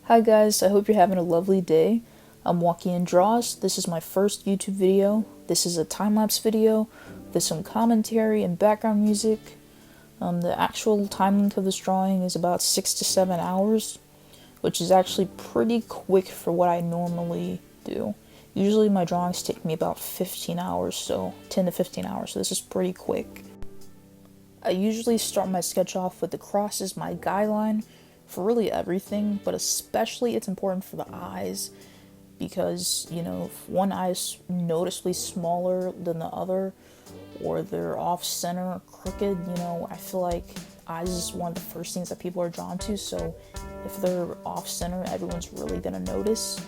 Hi guys, I hope you're having a lovely day. I'm Joaquin Draws. This is my first YouTube video. This is a time-lapse video with some commentary and background music. The actual time length of this drawing is about 6 to 7 hours, which is actually pretty quick for what I normally do. Usually my drawings take me about 15 hours, so 10 to 15 hours, so this is pretty quick. I usually start my sketch off with the cross as my guideline for really everything, but especially it's important for the eyes because, if one eye is noticeably smaller than the other or they're off center or crooked, I feel like eyes is one of the first things that people are drawn to, so if they're off center, everyone's really gonna notice.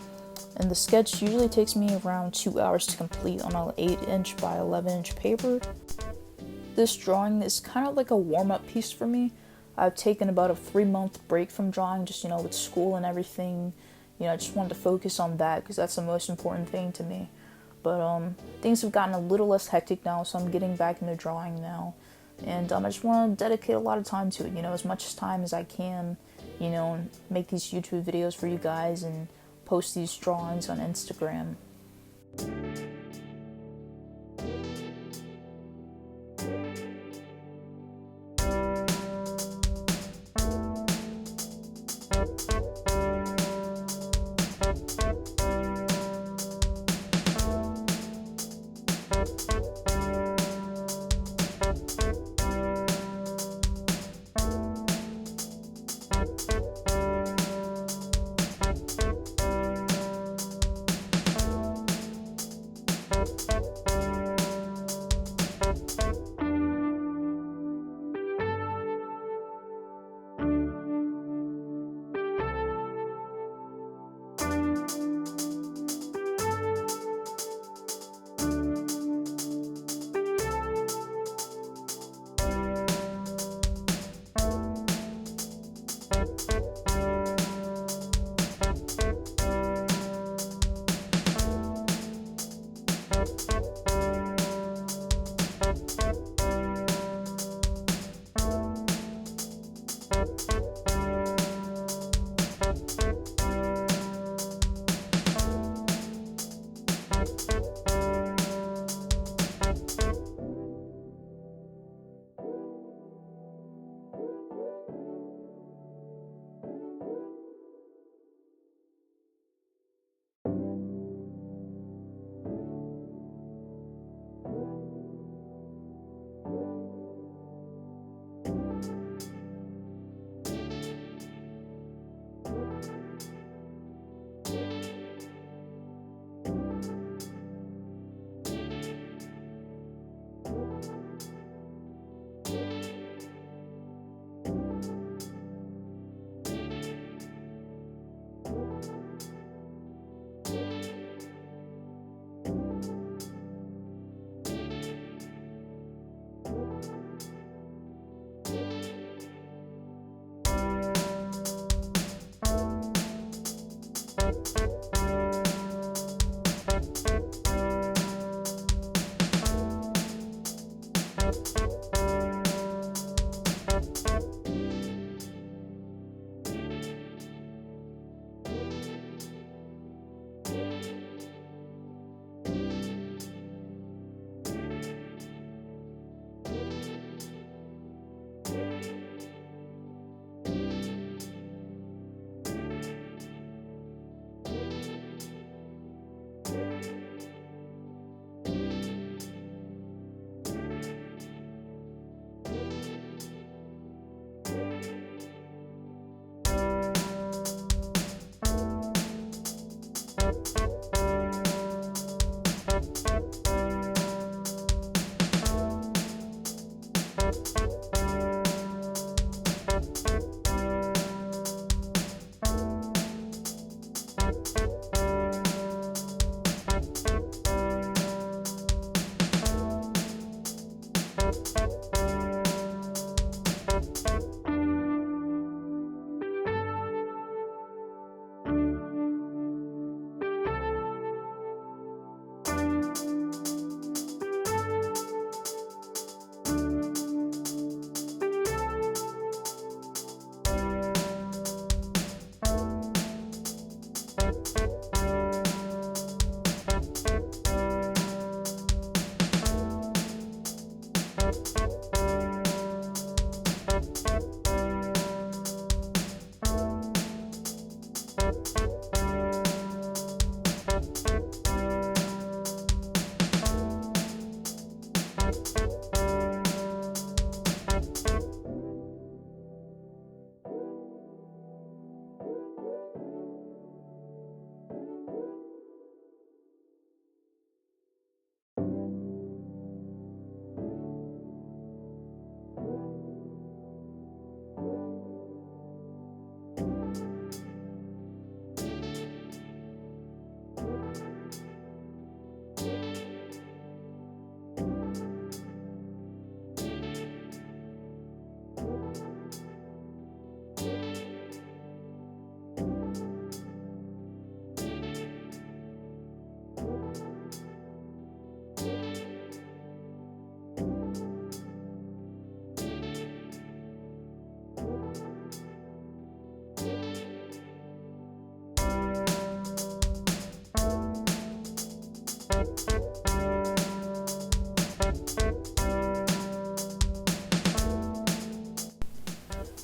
And the sketch usually takes me around 2 hours to complete on an 8-inch by 11-inch paper. This drawing is kind of like a warm-up piece for me. I've taken about a 3-month break from drawing, just, with school and everything. I just wanted to focus on that because that's the most important thing to me. But things have gotten a little less hectic now, so I'm getting back into drawing now. And I just want to dedicate a lot of time to it, as much time as I can, and make these YouTube videos for you guys and post these drawings on Instagram.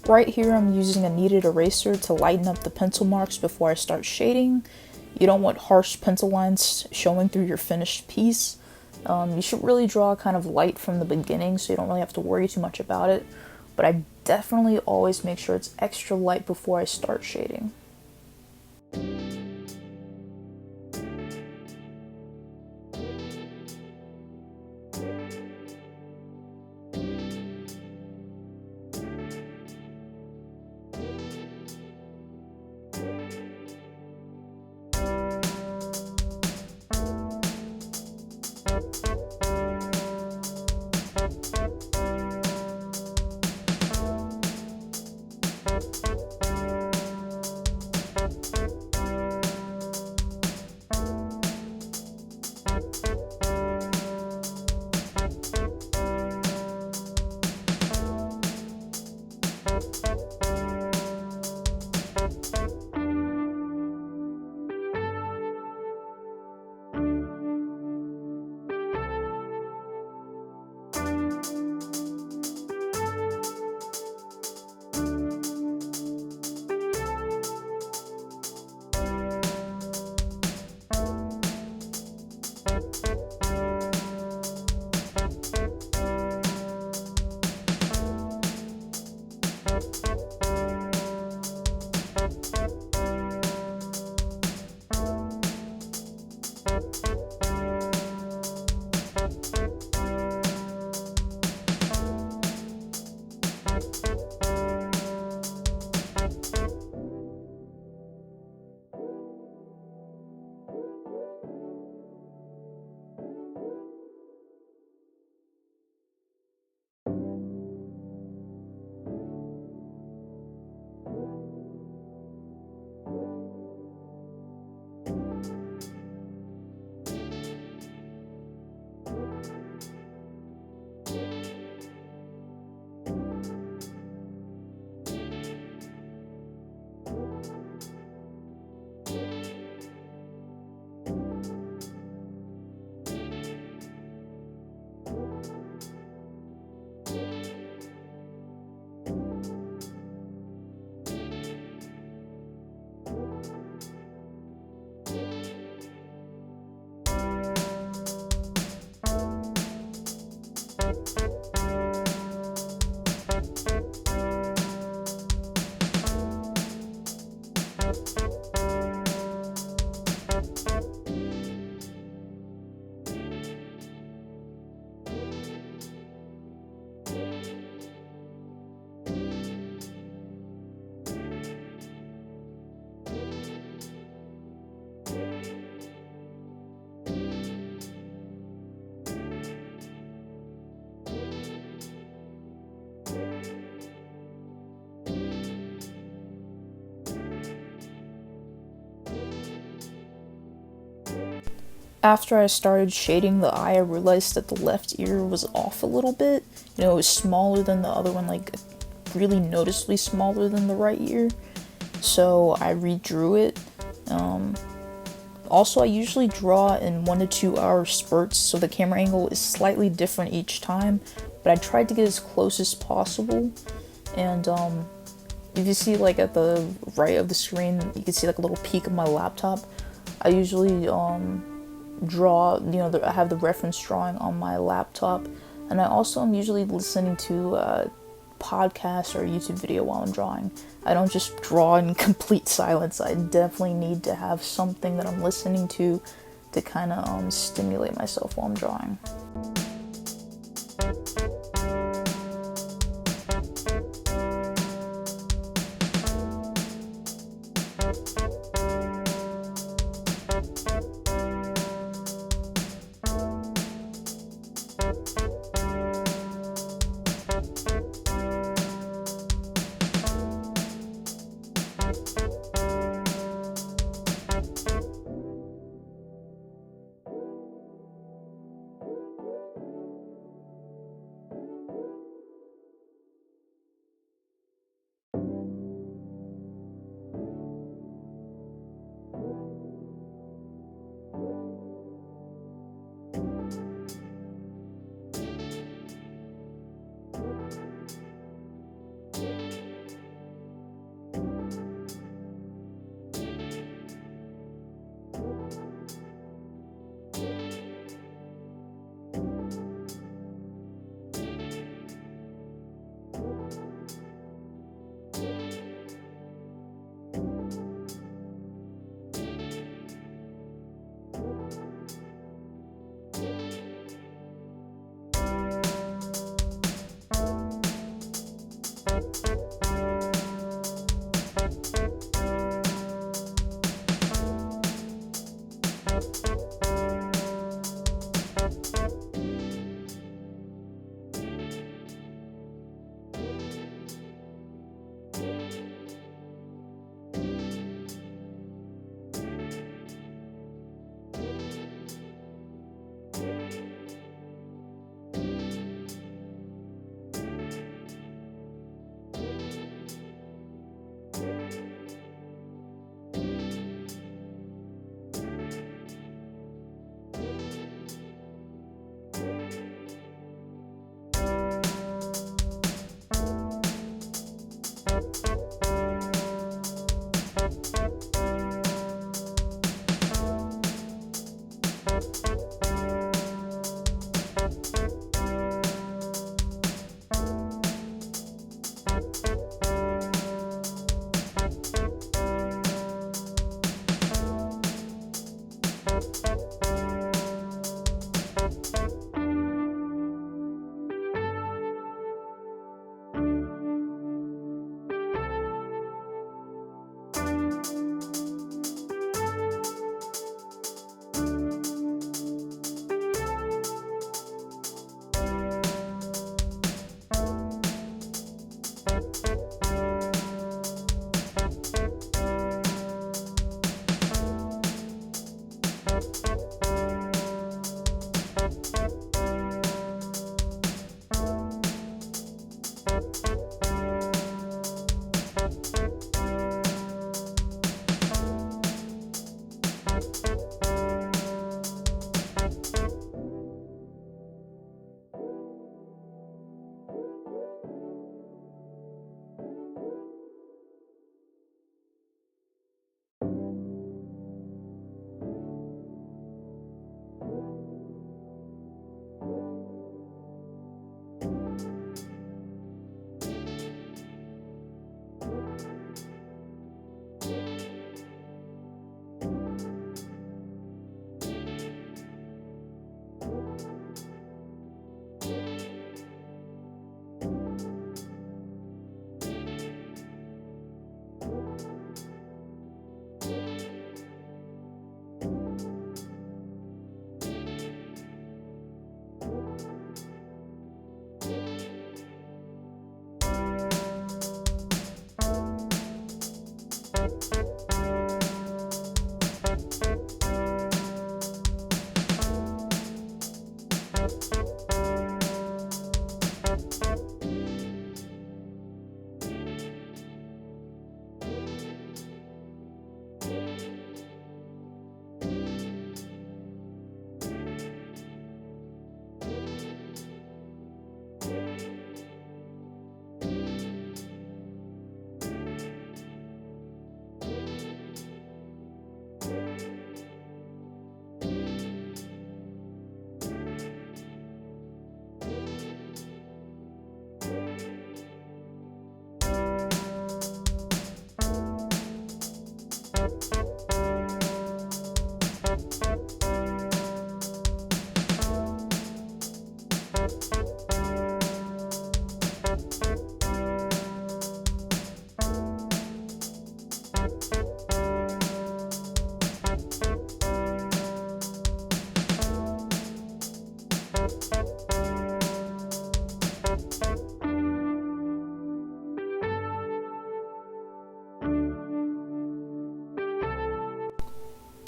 Right here I'm using a kneaded eraser to lighten up the pencil marks before I start shading. You don't want harsh pencil lines showing through your finished piece. You should really draw kind of light from the beginning so you don't really have to worry too much about it. But I definitely always make sure it's extra light before I start shading. After I started shading the eye, I realized that the left ear was off a little bit. You know, it was smaller than the other one, like really noticeably smaller than the right ear. So I redrew it. Also, I usually draw in 1 to 2 hour spurts, so the camera angle is slightly different each time, but I tried to get as close as possible. And if you see like at the right of the screen, you can see like a little peek of my laptop. I usually draw, you know, I have the reference drawing on my laptop, and I also am usually listening to podcast or YouTube video while I'm drawing. I don't just draw in complete silence. I definitely need to have something that I'm listening to kind of stimulate myself while I'm drawing.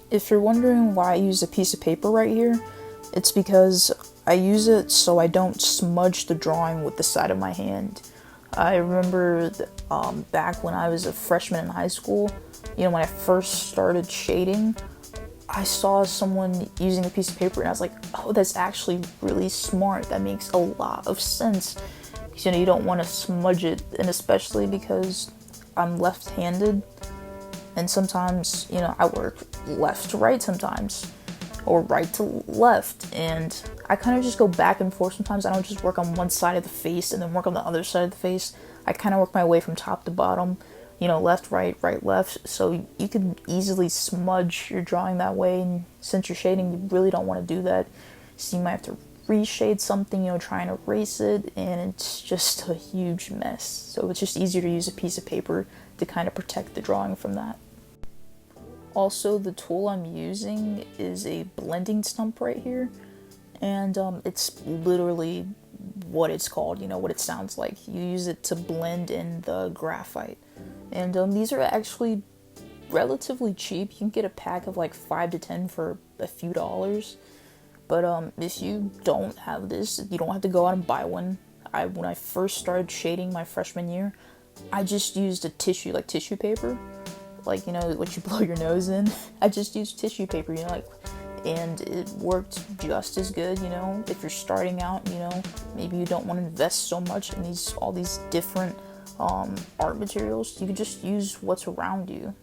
If you're wondering why I use a piece of paper right here, it's because I use it so I don't smudge the drawing with the side of my hand. I remember back when I was a freshman in high school, when I first started shading, I saw someone using a piece of paper and I was like, oh, that's actually really smart. That makes a lot of sense. Because, you don't want to smudge it, and especially because I'm left-handed, and sometimes, I work left to right sometimes, or right to left, and I kind of just go back and forth sometimes. I don't just work on one side of the face and then work on the other side of the face. I kind of work my way from top to bottom, left, right, right, left, so you can easily smudge your drawing that way, and since you're shading, you really don't want to do that, so you might have to reshade something, try and erase it, and it's just a huge mess. So it's just easier to use a piece of paper to kind of protect the drawing from that. Also, the tool I'm using is a blending stump right here, and it's literally what it's called, what it sounds like. You use it to blend in the graphite, and these are actually relatively cheap. You can get a pack of like 5 to 10 for a few dollars, but if you don't have this, you don't have to go out and buy one. When I first started shading my freshman year, I just used a tissue, like tissue paper, like, what you blow your nose in. I just used tissue paper, and it worked just as good, if you're starting out, maybe you don't want to invest so much in all these different art materials. You can just use what's around you.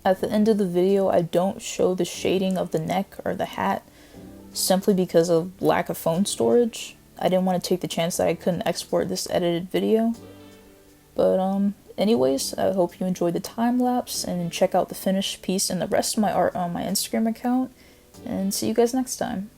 At the end of the video, I don't show the shading of the neck or the hat simply because of lack of phone storage. I didn't want to take the chance that I couldn't export this edited video. But anyways, I hope you enjoyed the time lapse, and check out the finished piece and the rest of my art on my Instagram account, and see you guys next time.